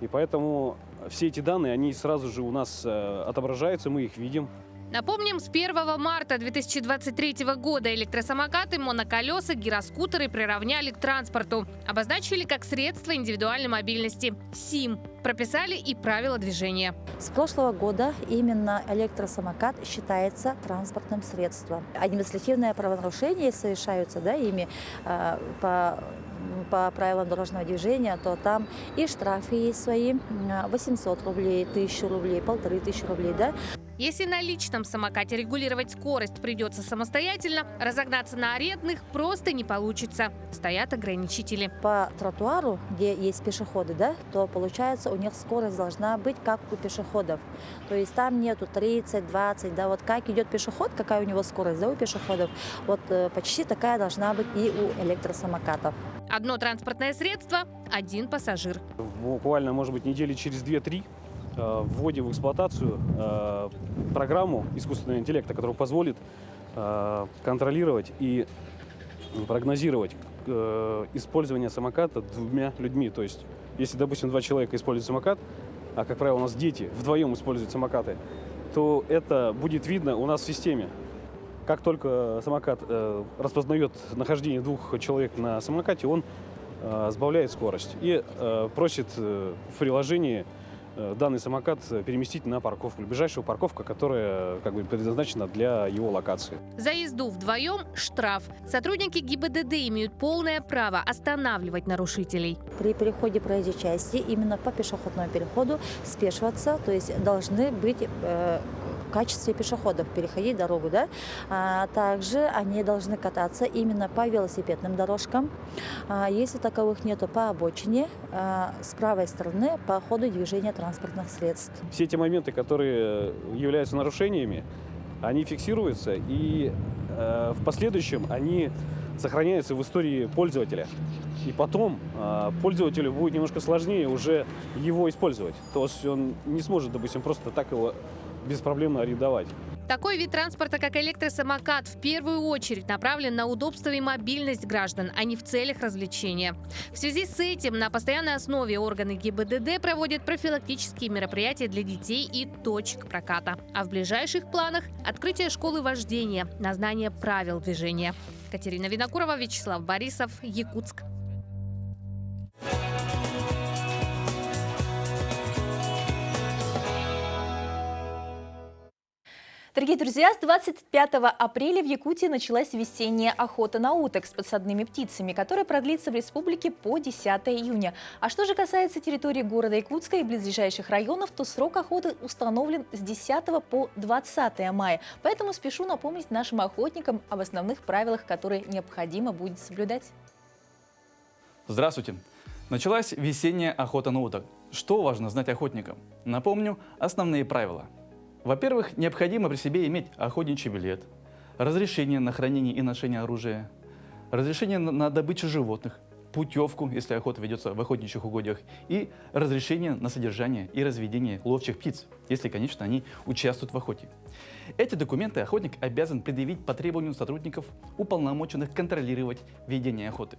И поэтому все эти данные, они сразу же у нас отображаются, мы их видим. Напомним, с 1 марта 2023 года электросамокаты, моноколеса, гироскутеры приравняли к транспорту. Обозначили как средство индивидуальной мобильности – СИМ. Прописали и правила движения. С прошлого года именно электросамокат считается транспортным средством. Административные правонарушения совершаются ими по правилам дорожного движения, то там и штрафы есть свои, 800 рублей, 1000 рублей, 1500 рублей, да. Если на личном самокате регулировать скорость придется самостоятельно, разогнаться на арендных просто не получится. Стоят ограничители. По тротуару, где есть пешеходы, да, то получается у них скорость должна быть как у пешеходов. То есть там нету 30, 20, да, вот как идет пешеход, какая у него скорость, да, у пешеходов, вот почти такая должна быть и у электросамокатов. Одно транспортное средство – один пассажир. Буквально, может быть, недели через 2-3 вводим в эксплуатацию программу искусственного интеллекта, которая позволит контролировать и прогнозировать использования самоката двумя людьми. То есть, если, допустим, 2 человека используют самокат, а, как правило, у нас дети вдвоем используют самокаты, то это будет видно у нас в системе. Как только самокат распознает нахождение 2 человек на самокате, он сбавляет скорость и просит в приложении данный самокат переместить на парковку, ближайшую парковку, которая как бы предназначена для его локации. За езду вдвоем штраф. Сотрудники ГИБДД имеют полное право останавливать нарушителей. При переходе проезжей части именно по пешеходному переходу спешиваться, то есть должны быть в качестве пешеходов, переходить дорогу, да? Также они должны кататься именно по велосипедным дорожкам. Если таковых нету, по обочине, с правой стороны по ходу движения транспортных средств. Все эти моменты, которые являются нарушениями, они фиксируются и в последующем они сохраняются в истории пользователя. И потом пользователю будет немножко сложнее уже его использовать. То есть он не сможет, допустим, просто так его беспроблемно арендовать. Такой вид транспорта, как электросамокат, в первую очередь направлен на удобство и мобильность граждан, а не в целях развлечения. В связи с этим на постоянной основе органы ГИБДД проводят профилактические мероприятия для детей и точек проката. А в ближайших планах – открытие школы вождения на знание правил движения. Катерина Винокурова, Вячеслав Борисов, Якутск. Дорогие друзья, с 25 апреля в Якутии началась весенняя охота на уток с подсадными птицами, которая продлится в республике по 10 июня. А что же касается территории города Якутска и близлежащих районов, то срок охоты установлен с 10 по 20 мая. Поэтому спешу напомнить нашим охотникам об основных правилах, которые необходимо будет соблюдать. Здравствуйте! Началась весенняя охота на уток. Что важно знать охотникам? Напомню основные правила. Во-первых, необходимо при себе иметь охотничий билет, разрешение на хранение и ношение оружия, разрешение на добычу животных, путевку, если охота ведется в охотничьих угодьях, и разрешение на содержание и разведение ловчих птиц, если, конечно, они участвуют в охоте. Эти документы охотник обязан предъявить по требованию сотрудников, уполномоченных контролировать ведение охоты.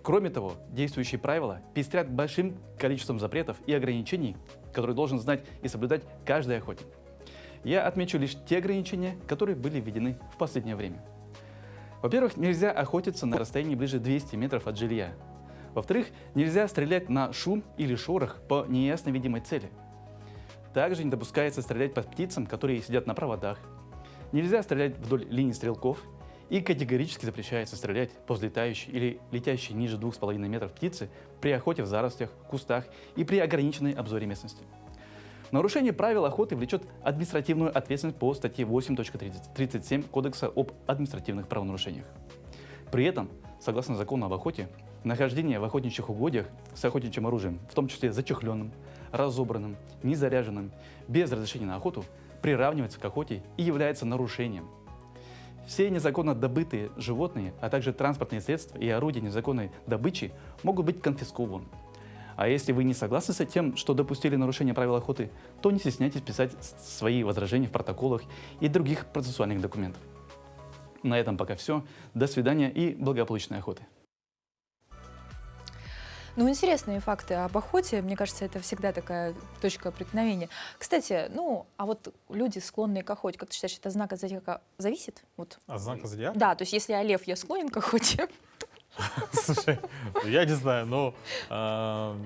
Кроме того, действующие правила пестрят большим количеством запретов и ограничений, которые должен знать и соблюдать каждый охотник. Я отмечу лишь те ограничения, которые были введены в последнее время. Во-первых, нельзя охотиться на расстоянии ближе 200 метров от жилья. Во-вторых, нельзя стрелять на шум или шорох по неясно видимой цели. Также не допускается стрелять по птицам, которые сидят на проводах. Нельзя стрелять вдоль линий стрелков. И категорически запрещается стрелять по взлетающей или летящей ниже 2,5 метров птицы при охоте в зарослях, кустах и при ограниченной обзоре местности. Нарушение правил охоты влечет административную ответственность по статье 8.37 Кодекса об административных правонарушениях. При этом, согласно закону об охоте, нахождение в охотничьих угодьях с охотничьим оружием, в том числе зачехленным, разобранным, незаряженным, без разрешения на охоту, приравнивается к охоте и является нарушением. Все незаконно добытые животные, а также транспортные средства и орудия незаконной добычи могут быть конфискованы. А если вы не согласны с тем, что допустили нарушение правил охоты, то не стесняйтесь писать свои возражения в протоколах и других процессуальных документах. На этом пока все. До свидания и благополучной охоты. Ну, интересные факты об охоте. Мне кажется, это всегда такая точка преткновения. Кстати, а вот люди, склонные к охоте, как ты считаешь, это знак от зодиака зависит? Вот. От знака зодиака? Да, то есть если я лев, я склонен к охоте. Слушай, я не знаю, но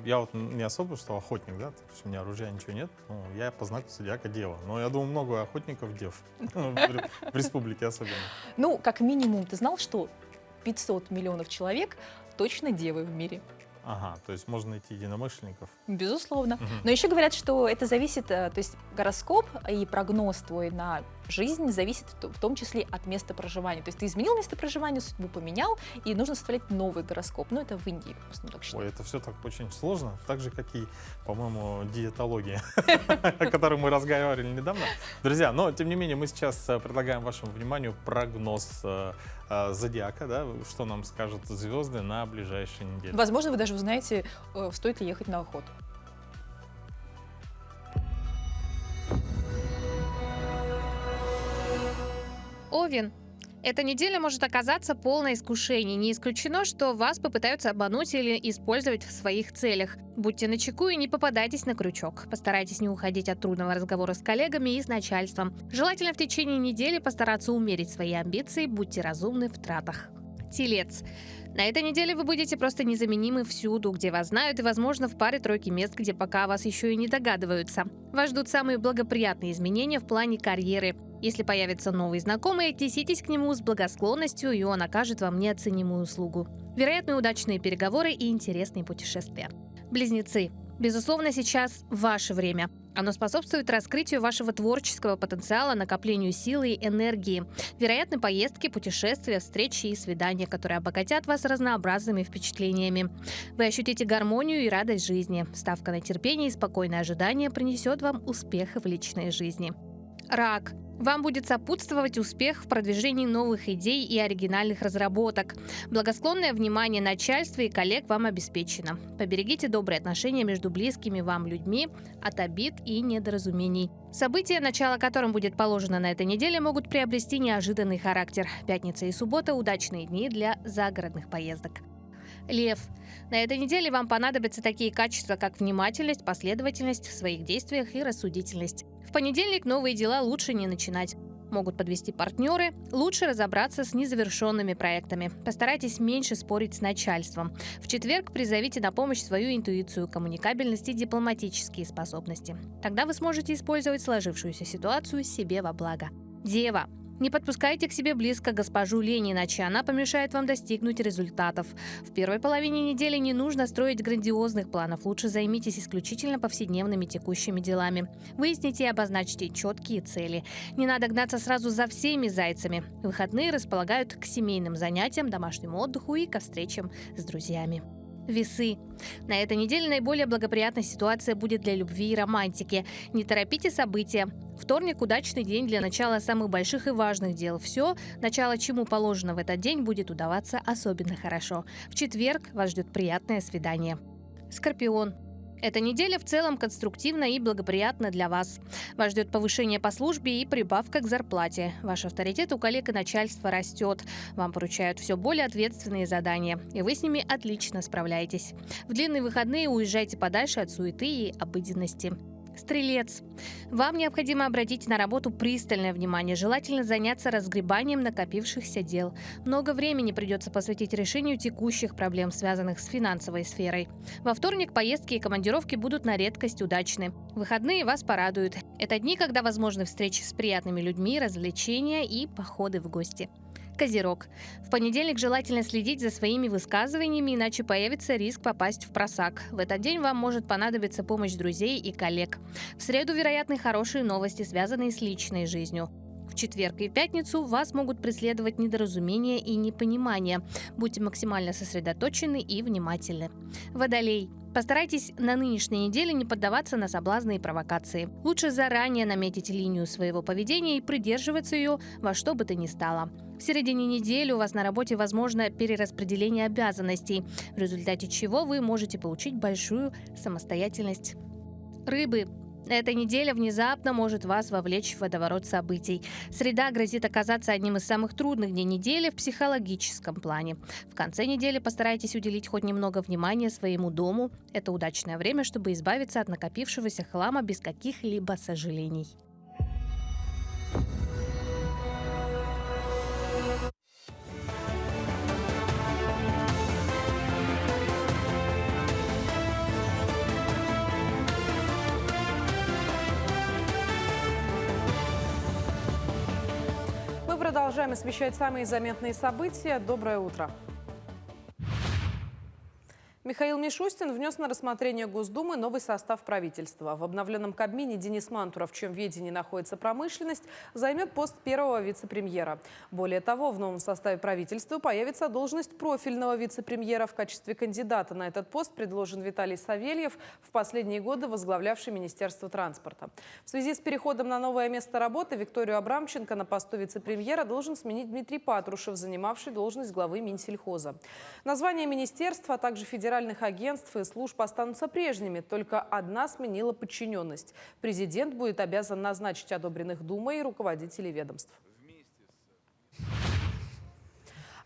я вот не особо что охотник, да, то есть у меня оружия ничего нет, я по знаку зодиака дева. Но я думаю, много охотников дев, в республике особенно. Ну, как минимум, ты знал, что 500 миллионов человек точно девы в мире? Ага, то есть можно найти единомышленников. Безусловно. Но еще говорят, что это зависит, то есть гороскоп и прогноз твой на жизнь зависит в том числе от места проживания. То есть ты изменил место проживания, судьбу поменял, и нужно составлять новый гороскоп. Ну, это в Индии, так считаю. Ой, это все так очень сложно, так же, как и, по-моему, диетология, о которой мы разговаривали недавно. Друзья, но, тем не менее, мы сейчас предлагаем вашему вниманию прогноз зодиака, да, что нам скажут звезды на ближайшие недели. Возможно, вы даже узнаете, стоит ли ехать на охоту. Овен. Эта неделя может оказаться полной искушений. Не исключено, что вас попытаются обмануть или использовать в своих целях. Будьте начеку и не попадайтесь на крючок. Постарайтесь не уходить от трудного разговора с коллегами и с начальством. Желательно в течение недели постараться умерить свои амбиции, будьте разумны в тратах. Телец. На этой неделе вы будете просто незаменимы всюду, где вас знают, и, возможно, в паре-тройке мест, где пока о вас еще и не догадываются. Вас ждут самые благоприятные изменения в плане карьеры. Если появится новый знакомый, отнеситесь к нему с благосклонностью, и он окажет вам неоценимую услугу. Вероятны удачные переговоры и интересные путешествия. Близнецы. Безусловно, сейчас ваше время. Оно способствует раскрытию вашего творческого потенциала, накоплению силы и энергии. Вероятны поездки, путешествия, встречи и свидания, которые обогатят вас разнообразными впечатлениями. Вы ощутите гармонию и радость жизни. Ставка на терпение и спокойное ожидание принесет вам успех в личной жизни. Рак. Вам будет сопутствовать успех в продвижении новых идей и оригинальных разработок. Благосклонное внимание начальства и коллег вам обеспечено. Поберегите добрые отношения между близкими вам людьми от обид и недоразумений. События, начало которым будет положено на этой неделе, могут приобрести неожиданный характер. Пятница и суббота – удачные дни для загородных поездок. Лев. На этой неделе вам понадобятся такие качества, как внимательность, последовательность в своих действиях и рассудительность. В понедельник новые дела лучше не начинать. Могут подвести партнеры, лучше разобраться с незавершенными проектами. Постарайтесь меньше спорить с начальством. В четверг призовите на помощь свою интуицию, коммуникабельность и дипломатические способности. Тогда вы сможете использовать сложившуюся ситуацию себе во благо. Дева. Не подпускайте к себе близко госпожу лень, иначе она помешает вам достигнуть результатов. В первой половине недели не нужно строить грандиозных планов, лучше займитесь исключительно повседневными текущими делами. Выясните и обозначьте четкие цели. Не надо гнаться сразу за всеми зайцами. Выходные располагают к семейным занятиям, домашнему отдыху и ко встречам с друзьями. Весы. На этой неделе наиболее благоприятная ситуация будет для любви и романтики. Не торопите события. Вторник – удачный день для начала самых больших и важных дел. Все, начало чему положено в этот день, будет удаваться особенно хорошо. В четверг вас ждет приятное свидание. Скорпион. Эта неделя в целом конструктивна и благоприятна для вас. Вас ждет повышение по службе и прибавка к зарплате. Ваш авторитет у коллег и начальства растет. Вам поручают все более ответственные задания, и вы с ними отлично справляетесь. В длинные выходные уезжайте подальше от суеты и обыденности. Стрелец. Вам необходимо обратить на работу пристальное внимание, желательно заняться разгребанием накопившихся дел. Много времени придется посвятить решению текущих проблем, связанных с финансовой сферой. Во вторник поездки и командировки будут на редкость удачны. Выходные вас порадуют. Это дни, когда возможны встречи с приятными людьми, развлечения и походы в гости. Козерог. В понедельник желательно следить за своими высказываниями, иначе появится риск попасть в просак. В этот день вам может понадобиться помощь друзей и коллег. В среду вероятны хорошие новости, связанные с личной жизнью. В четверг и пятницу вас могут преследовать недоразумения и непонимания. Будьте максимально сосредоточены и внимательны. Водолей. Постарайтесь на нынешней неделе не поддаваться на соблазны и провокации. Лучше заранее наметить линию своего поведения и придерживаться ее во что бы то ни стало. В середине недели у вас на работе возможно перераспределение обязанностей, в результате чего вы можете получить большую самостоятельность. Рыбы. Эта неделя внезапно может вас вовлечь в водоворот событий. Среда грозит оказаться одним из самых трудных дней недели в психологическом плане. В конце недели постарайтесь уделить хоть немного внимания своему дому. Это удачное время, чтобы избавиться от накопившегося хлама без каких-либо сожалений. Продолжаем освещать самые заметные события. Доброе утро. Михаил Мишустин внес на рассмотрение Госдумы новый состав правительства. В обновленном Кабмине Денис Мантуров, в чем ведении находится промышленность, займет пост первого вице-премьера. Более того, в новом составе правительства появится должность профильного вице-премьера. В качестве кандидата на этот пост предложен Виталий Савельев, в последние годы возглавлявший Министерство транспорта. В связи с переходом на новое место работы Викторию Абрамченко на посту вице-премьера должен сменить Дмитрий Патрушев, занимавший должность главы Минсельхоза. Название министерства, а также федеральных агентств и служб останутся прежними, только одна сменила подчиненность. Президент будет обязан назначить одобренных Думой руководителей ведомств.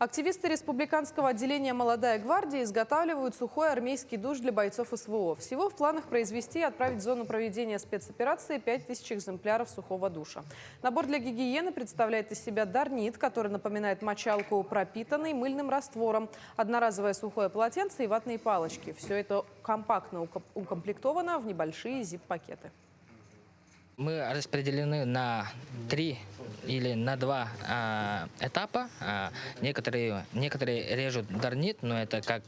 Активисты республиканского отделения «Молодая гвардия» изготавливают сухой армейский душ для бойцов СВО. Всего в планах произвести и отправить в зону проведения спецоперации 5000 экземпляров сухого душа. Набор для гигиены представляет из себя дарнит, который напоминает мочалку, пропитанный мыльным раствором, одноразовое сухое полотенце и ватные палочки. Все это компактно укомплектовано в небольшие зип-пакеты. Мы распределены на 3 или на 2 этапа. Некоторые режут дарнит, но это как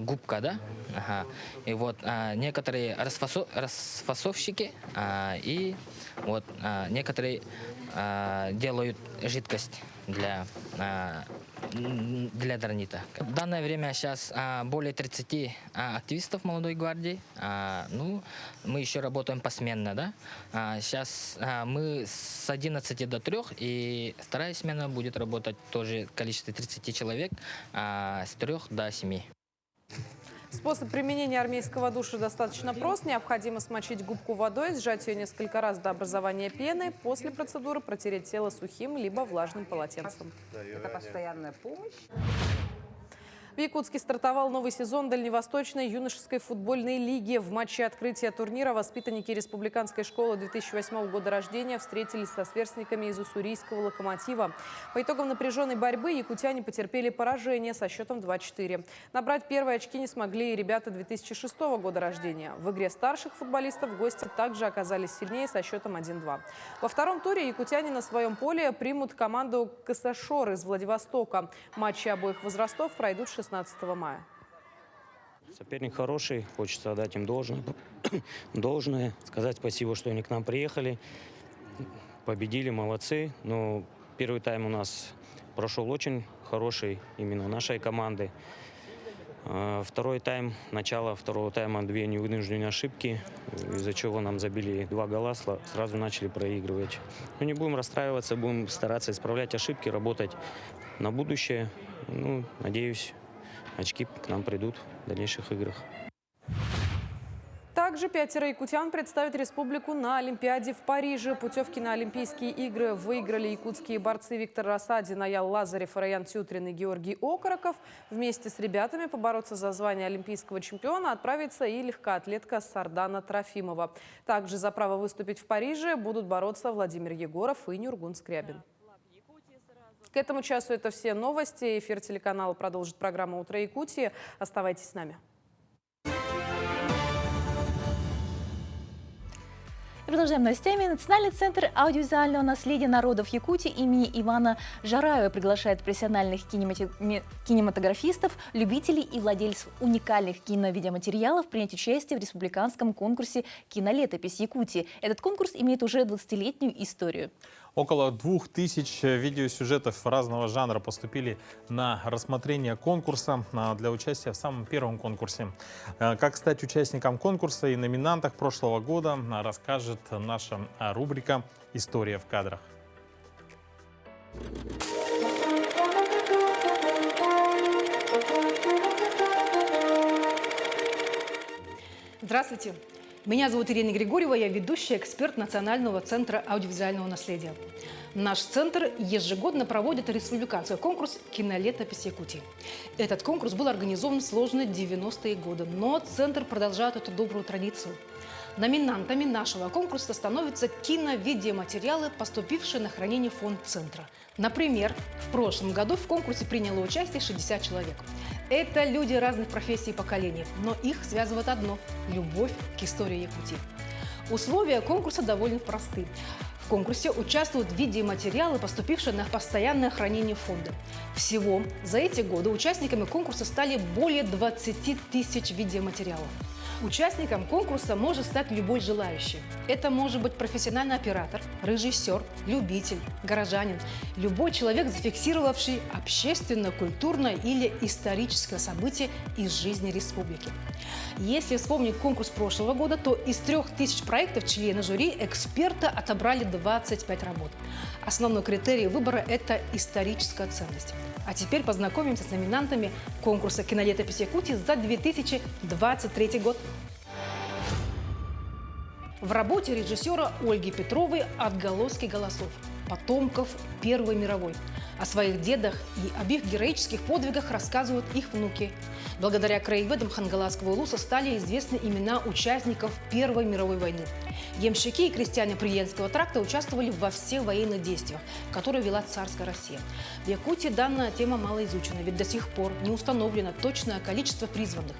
губка, да? Ага. И вот некоторые расфасовщики и вот некоторые делают жидкость для дарнита. В данное время сейчас более 30 активистов молодой гвардии. Мы еще работаем посменно, да? Сейчас мы с 11 до 3, и вторая смена будет работать тоже в количестве 30 человек с 3 до 7. Способ применения армейского душа достаточно прост. Необходимо смочить губку водой, сжать ее несколько раз до образования пены. После процедуры протереть тело сухим либо влажным полотенцем. Это постоянная помощь. В Якутске стартовал новый сезон Дальневосточной юношеской футбольной лиги. В матче открытия турнира воспитанники республиканской школы 2008 года рождения встретились со сверстниками из уссурийского «Локомотива». По итогам напряженной борьбы якутяне потерпели поражение со счетом 2-4. Набрать первые очки не смогли и ребята 2006 года рождения. В игре старших футболистов гости также оказались сильнее со счетом 1-2. Во втором туре якутяне на своем поле примут команду «Касашор» из Владивостока. Матчи обоих возрастов пройдут 16 мая. Соперник хороший, хочется отдать им должное, сказать спасибо, что они к нам приехали, победили, молодцы. Но первый тайм у нас прошел очень хороший, именно нашей команды. Второй тайм, начало второго тайма 2 невынужденные ошибки, из-за чего нам забили 2 гола, сразу начали проигрывать. Но не будем расстраиваться, будем стараться исправлять ошибки, работать на будущее. Надеюсь, очки к нам придут в дальнейших играх. Также 5 якутян представят республику на Олимпиаде в Париже. Путевки на Олимпийские игры выиграли якутские борцы Виктор Рассадин, Аял Лазарев, Раян Тютрин и Георгий Окороков. Вместе с ребятами побороться за звание олимпийского чемпиона отправится и легкоатлетка Сардана Трофимова. Также за право выступить в Париже будут бороться Владимир Егоров и Нюргун Скрябин. К этому часу это все новости. Эфир телеканала продолжит программа «Утро Якутии». Оставайтесь с нами. Продолжаем новостями. Национальный центр аудиовизуального наследия народов Якутии имени Ивана Жараева приглашает профессиональных кинематографистов, любителей и владельцев уникальных киновидеоматериалов принять участие в республиканском конкурсе «Кинолетопись Якутии». Этот конкурс имеет уже 20-летнюю историю. Около 2000 видеосюжетов разного жанра поступили на рассмотрение конкурса для участия в самом первом конкурсе. Как стать участником конкурса и номинантах прошлого года, расскажет наша рубрика «История в кадрах». Здравствуйте. Меня зовут Ирина Григорьева, я ведущая, эксперт Национального центра аудиовизуального наследия. Наш центр ежегодно проводит республиканский конкурс «Кинолетопись Якутии». Этот конкурс был организован сложно в 90-е годы, но центр продолжает эту добрую традицию. Номинантами нашего конкурса становятся киновидеоматериалы, поступившие на хранение в фонд центра. Например, в прошлом году в конкурсе приняло участие 60 человек. Это люди разных профессий и поколений, но их связывает одно – любовь к истории Якутии. Условия конкурса довольно просты. В конкурсе участвуют видеоматериалы, поступившие на постоянное хранение фонда. Всего за эти годы участниками конкурса стали более 20 тысяч видеоматериалов. Участником конкурса может стать любой желающий. Это может быть профессиональный оператор, режиссер, любитель, горожанин, любой человек, зафиксировавший общественно-культурное или историческое событие из жизни республики. Если вспомнить конкурс прошлого года, то из 3000 проектов члены жюри эксперты отобрали 25 работ. Основной критерий выбора – это историческая ценность. А теперь познакомимся с номинантами конкурса «Кинолетопись Якутии» за 2023 год. В работе режиссера Ольги Петровой «Отголоски голосов. Потомков Первой мировой». О своих дедах и об их героических подвигах рассказывают их внуки. Благодаря краеведам Хангаласского улуса стали известны имена участников Первой мировой войны. Ямщики и крестьяне Приленского тракта участвовали во всех военных действиях, которые вела царская Россия. В Якутии данная тема мало изучена, ведь до сих пор не установлено точное количество призванных.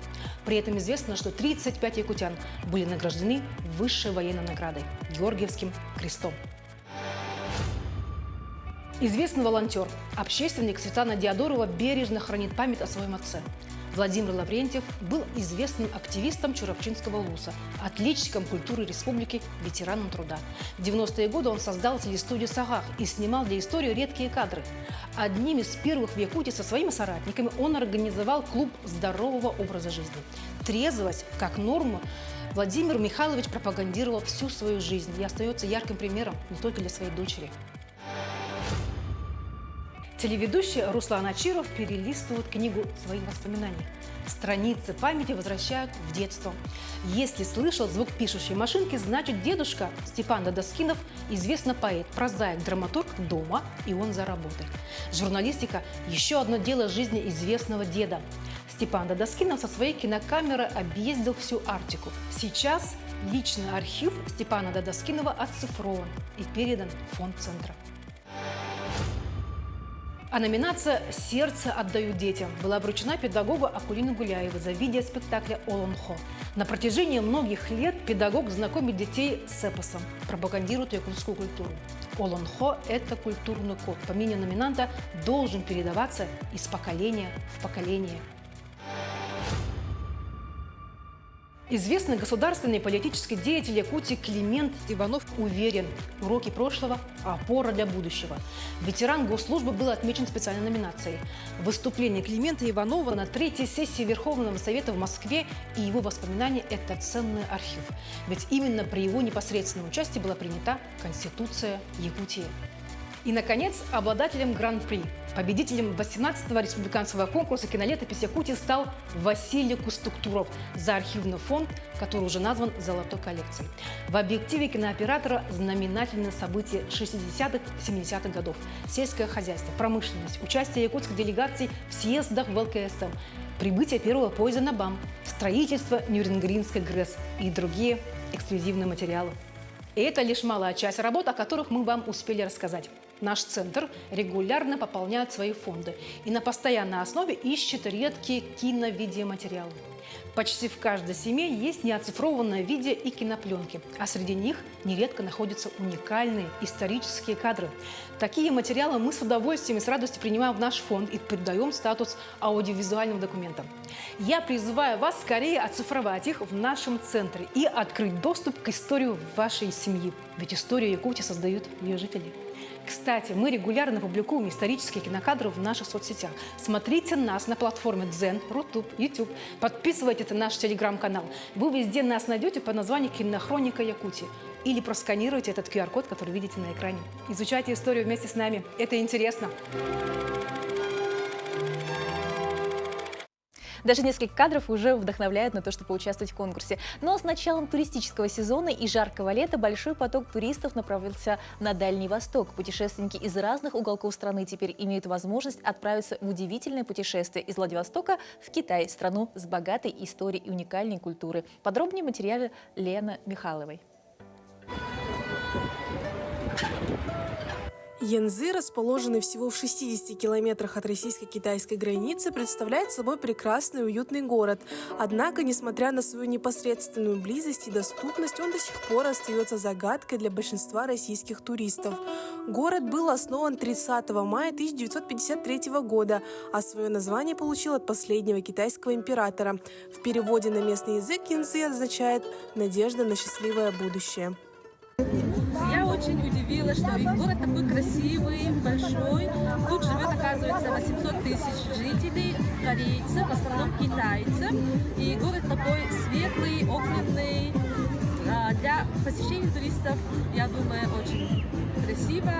При этом известно, что 35 якутян были награждены высшей военной наградой – Георгиевским крестом. Известный волонтер, общественник Светлана Диадорова бережно хранит память о своем отце. Владимир Лаврентьев был известным активистом Чурапчинского улуса, отличником культуры республики, ветераном труда. В 90-е годы он создал телестудию «Сагах» и снимал для истории редкие кадры. Одним из первых в Якутии со своими соратниками он организовал клуб здорового образа жизни. Трезвость как норму Владимир Михайлович пропагандировал всю свою жизнь и остается ярким примером не только для своей дочери. Телеведущий Руслан Ачиров перелистывает книгу своих воспоминаний. Страницы памяти возвращают в детство. Если слышал звук пишущей машинки, значит дедушка Степан Дадоскинов известный поэт, прозаик, драматург дома, и он за работой. Журналистика – еще одно дело жизни известного деда. Степан Дадоскинов со своей кинокамерой объездил всю Арктику. Сейчас личный архив Степана Дадоскинова оцифрован и передан в фонд центра. А номинация «Сердце отдаю детям» была вручена педагогу Акулину Гуляеву за видеоспектакля «Олонхо». На протяжении многих лет педагог знакомит детей с эпосом, пропагандирует якутскую культуру. «Олонхо» – это культурный код. По мнению номинанта, должен передаваться из поколения в поколение. Известный государственный и политический деятель Якутии Климент Иванов уверен, уроки прошлого – опора для будущего. Ветеран госслужбы был отмечен специальной номинацией. Выступление Климента Иванова на 3-й сессии Верховного Совета в Москве и его воспоминания – это ценный архив. Ведь именно при его непосредственном участии была принята Конституция Якутии. И, наконец, обладателем Гран-при. Победителем 18-го республиканского конкурса «Кинолетопись Якутии» стал Василий Кустуктуров за архивный фонд, который уже назван «Золотой коллекцией». В объективе кинооператора знаменательные события 60-х, 70-х годов. Сельское хозяйство, промышленность, участие якутской делегации в съездах в ЛКСМ, прибытие первого поезда на БАМ, строительство Нюрнбергской ГРЭС и другие эксклюзивные материалы. И это лишь малая часть работ, о которых мы вам успели рассказать. Наш центр регулярно пополняет свои фонды и на постоянной основе ищет редкие кино-видеоматериалы. Почти в каждой семье есть неоцифрованное видео и кинопленки, а среди них нередко находятся уникальные исторические кадры. Такие материалы мы с удовольствием и с радостью принимаем в наш фонд и придаем статус аудиовизуального документа. Я призываю вас скорее оцифровать их в нашем центре и открыть доступ к истории вашей семьи, ведь историю Якутии создают ее жители. Кстати, мы регулярно публикуем исторические кинокадры в наших соцсетях. Смотрите нас на платформе Дзен, Рутуб, YouTube. Подписывайтесь на наш телеграм-канал. Вы везде нас найдете по названию «Кинохроника Якутии». Или просканируйте этот QR-код, который видите на экране. Изучайте историю вместе с нами. Это интересно. Даже несколько кадров уже вдохновляют на то, чтобы поучаствовать в конкурсе. Но с началом туристического сезона и жаркого лета большой поток туристов направился на Дальний Восток. Путешественники из разных уголков страны теперь имеют возможность отправиться в удивительное путешествие из Владивостока в Китай, страну с богатой историей и уникальной культурой. Подробнее в материале Лены Михайловой. Янзы, расположенный всего в 60 километрах от российско-китайской границы, представляет собой прекрасный и уютный город. Однако, несмотря на свою непосредственную близость и доступность, он до сих пор остается загадкой для большинства российских туристов. Город был основан 30 мая 1953 года, а свое название получил от последнего китайского императора. В переводе на местный язык Янзы означает «надежда на счастливое будущее». Я очень удивилась, что город такой красивый, большой. Тут живет, оказывается, 800 тысяч жителей, корейцев, в основном китайцев. И город такой светлый, опытный. Для посещения туристов, я думаю, очень красиво.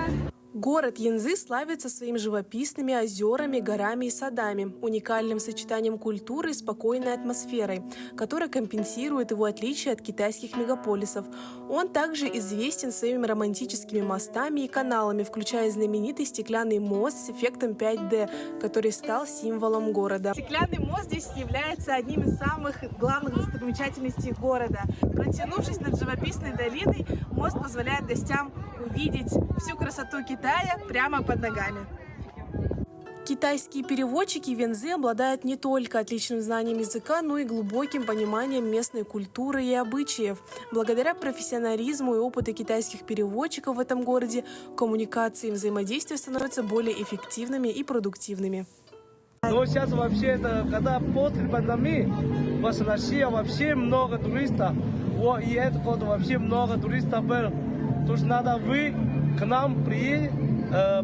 Город Янзы славится своими живописными озерами, горами и садами, уникальным сочетанием культуры и спокойной атмосферой, которая компенсирует его отличие от китайских мегаполисов. Он также известен своими романтическими мостами и каналами, включая знаменитый стеклянный мост с эффектом 5D, который стал символом города. Стеклянный мост здесь является одним из самых главных достопримечательностей города. Протянувшись над живописной долиной, мост позволяет гостям увидеть всю красоту Китая прямо под ногами. Китайские переводчики в Янзы обладают не только отличным знанием языка, но и глубоким пониманием местной культуры и обычаев. Благодаря профессионализму и опыту китайских переводчиков в этом городе коммуникации и взаимодействие становятся более эффективными и продуктивными. Но сейчас вообще, это, когда после пандемии, у вас в России вообще много туристов. И этот год вообще много туристов было. То есть надо вы к нам приехать,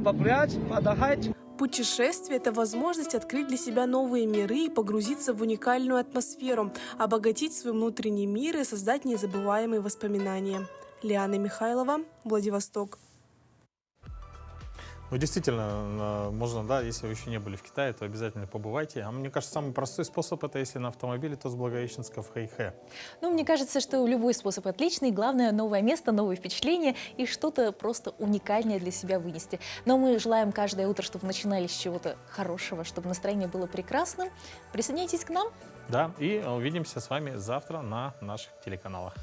погулять, отдыхать. Путешествие – это возможность открыть для себя новые миры и погрузиться в уникальную атмосферу, обогатить свой внутренний мир и создать незабываемые воспоминания. Лиана Михайлова, Владивосток. Ну, действительно, можно, да, если вы еще не были в Китае, то обязательно побывайте. А мне кажется, самый простой способ — это если на автомобиле, то с Благовещенска в Хэйхэ. Ну, мне кажется, что любой способ отличный. Главное — новое место, новые впечатления и что-то просто уникальное для себя вынести. Но мы желаем каждое утро, чтобы начинали с чего-то хорошего, чтобы настроение было прекрасным. Присоединяйтесь к нам. Да, и увидимся с вами завтра на наших телеканалах.